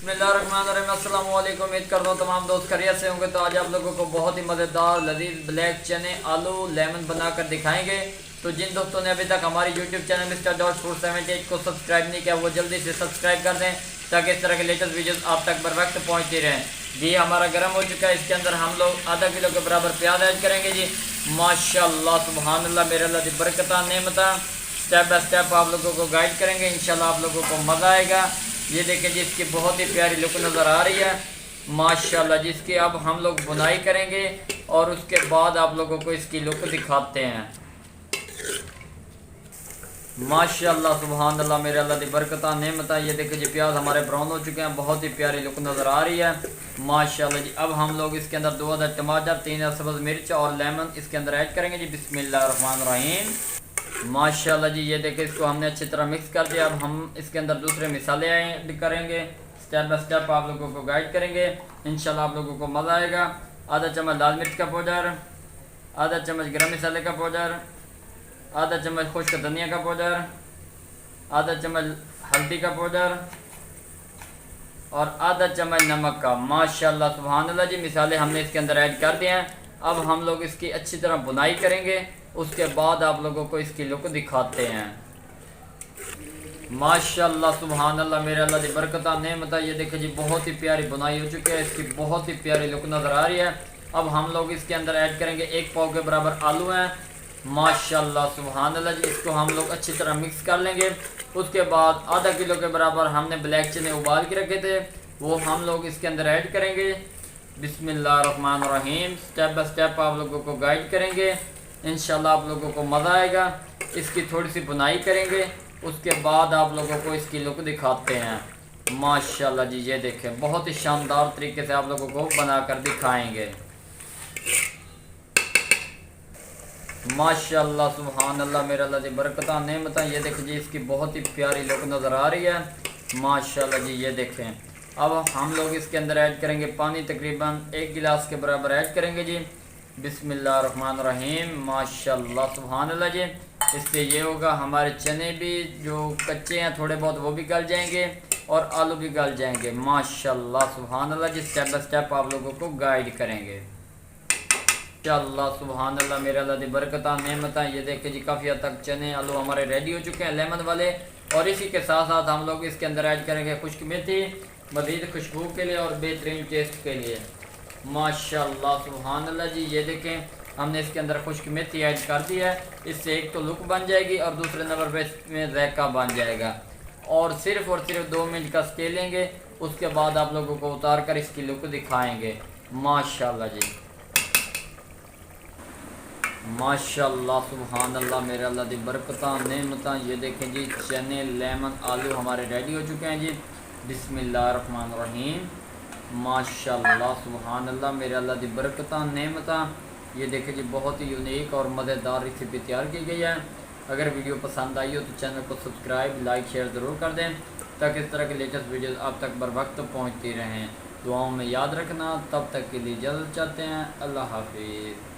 बिस्मिल्लाहिर्रहमानिर्रहीम। अस्सलाम वालेकुम। उम्मीद करता हूँ तमाम दोस्त खैरियत से होंगे। तो आज आप लोगों को बहुत ही मज़ेदार लजीज ब्लैक चने आलू लेमन बनाकर दिखाएंगे। तो जिन दोस्तों ने अभी तक हमारी YouTube channel mister George food 78 को सब्सक्राइब नहीं किया वो जल्दी से सब्सक्राइब कर दें ताकि इस तरह के लेटेस्ट वीडियोस आप तक बर वक्त पहुँचती रहें। जी हमारा गर्म हो चुका है। इसके अंदर हम लोग आधा किलो के बराबर प्याज ऐड करेंगे जी। माशाल्लाह सुबहानल्लाह मेरे अल्लाह दी बरकत नेमता। स्टेप बाय स्टेप आप लोगों को गाइड करेंगे, इंशाल्लाह आप लोगों को मज़ा आएगा। ये देखें जी इसकी बहुत ही प्यारी लुक नज़र आ रही है माशाल्लाह। जिसकी अब हम लोग बुनाई करेंगे और उसके बाद आप लोगों को इसकी लुक दिखाते हैं। माशाल्लाह सुबहानल्लाह मेरे अल्लाह दी बरकत नेमता। ये देखिए जी प्याज हमारे ब्राउन हो चुके हैं, बहुत ही प्यारी लुक नज़र आ रही है माशाल्लाह जी। अब हम लोग इसके अंदर 2 अदद टमाटर, 3 सब्ज़ मिर्च और लेमन इसके अंदर ऐड करेंगे जी। बिस्मिल्लाहिर्रहमानिर्रहीम। माशाल्लाह जी ये देखिए इसको हमने अच्छी तरह मिक्स कर दिया। अब हम इसके अंदर दूसरे मसाले ऐड करेंगे, स्टेप बाय स्टेप आप लोगों को गाइड करेंगे, इंशाल्लाह आप लोगों को मज़ा आएगा। आधा चम्मच लाल मिर्च का पाउडर, आधा चम्मच गरम मसाले का पाउडर, आधा चम्मच खुश्क धनिया का पाउडर, आधा चम्मच हल्दी का पाउडर और आधा चम्मच नमक का। माशाल्लाह सुबहानल्लाह जी मसाले हमने इसके अंदर ऐड कर दिए हैं। अब हम लोग इसकी अच्छी तरह बुनाई करेंगे, उसके बाद आप लोगों को इसकी लुक दिखाते हैं। माशाल्लाह सुबहानल्लाह मेरे अल्लाह दी बरकत नेमता। ये देखिए जी बहुत ही प्यारी बुनाई हो चुकी है, इसकी बहुत ही प्यारी लुक नज़र आ रही है। अब हम लोग इसके अंदर ऐड करेंगे 1 पाव के बराबर आलू हैं माशाल्लाह सुबहानल्लाह जी। इसको हम लोग अच्छी तरह मिक्स कर लेंगे। उसके बाद आधा किलो के बराबर हमने ब्लैक चने उबाल के रखे थे वो हम लोग इसके अंदर ऐड करेंगे। बिस्मिल्लाहिर्रहमानिर्रहीम। स्टेप बाय स्टेप आप लोगों को गाइड करेंगे, इंशाल्लाह आप लोगों को मज़ा आएगा। इसकी थोड़ी सी बुनाई करेंगे, उसके बाद आप लोगों को इसकी लुक दिखाते हैं। माशाल्लाह जी ये देखें बहुत ही शानदार तरीके से आप लोगों को बनाकर दिखाएंगे। माशाल्लाह सुबहानल्लाह मेरे अल्लाह दी बरकत नेमता। ये देखें जी इसकी बहुत ही प्यारी लुक नज़र आ रही है माशाल्लाह जी। ये देखें अब हम लोग इसके अंदर ऐड करेंगे पानी, तकरीबन 1 गिलास के बराबर ऐड करेंगे जी। बिस्मिल्लाहिर्रहमानिर्रहीम। माशाल्लाह सुबहानल्लाह जी। इससे ये होगा हमारे चने भी जो कच्चे हैं थोड़े बहुत वो भी गल जाएंगे और आलू भी गल जाएंगे माशाल्लाह सुबहानल्लाह जी। स्टेप बाय स्टेप आप लोगों को गाइड करेंगे माशाल्लाह सुबहानल्लाह मेरे अल्लाह दी बरकत नेमता। ये देखें जी काफ़ी हद तक चने आलू हमारे रेडी हो चुके हैं लेमन वाले। और इसी के साथ साथ हम लोग इसके अंदर ऐड करेंगे खुश्क मेथी, मज़ीद खुशबू के लिए और बेहतरीन टेस्ट के लिए माशाल्लाह सुबहानल्लाह जी। ये देखें हमने इसके अंदर खुश्क मेथी ऐड कर दी है। इससे एक तो लुक बन जाएगी और दूसरे नंबर पे इसमें ज़ायका बन जाएगा। और सिर्फ 2 मिनट का स्टे लेंगे, उसके बाद आप लोगों को उतार कर इसकी लुक दिखाएंगे माशाल्लाह जी। माशाल्लाह सुबहानल्लाह मेरे अल्लाह दी बरकत नेमता। ये देखें जी चने लेमन आलू हमारे रेडी हो चुके हैं जी। बिस्मिल्लाहिर्रहमानिर्रहीम। माशाल्लाह सुबहानल्लाह मेरे अल्लाह दी बरकत नेमता। ये देखें जी बहुत ही यूनिक और मज़ेदार रेसिपी तैयार की गई है। अगर वीडियो पसंद आई हो तो चैनल को सब्सक्राइब, लाइक, शेयर ज़रूर कर दें ताकि इस तरह के लेटेस्ट वीडियोस आप तक बर वक्त पहुँचती रहें। दुआओं में याद रखना। तब तक के लिए इजाज़त चाहते हैं। अल्लाह हाफिज़।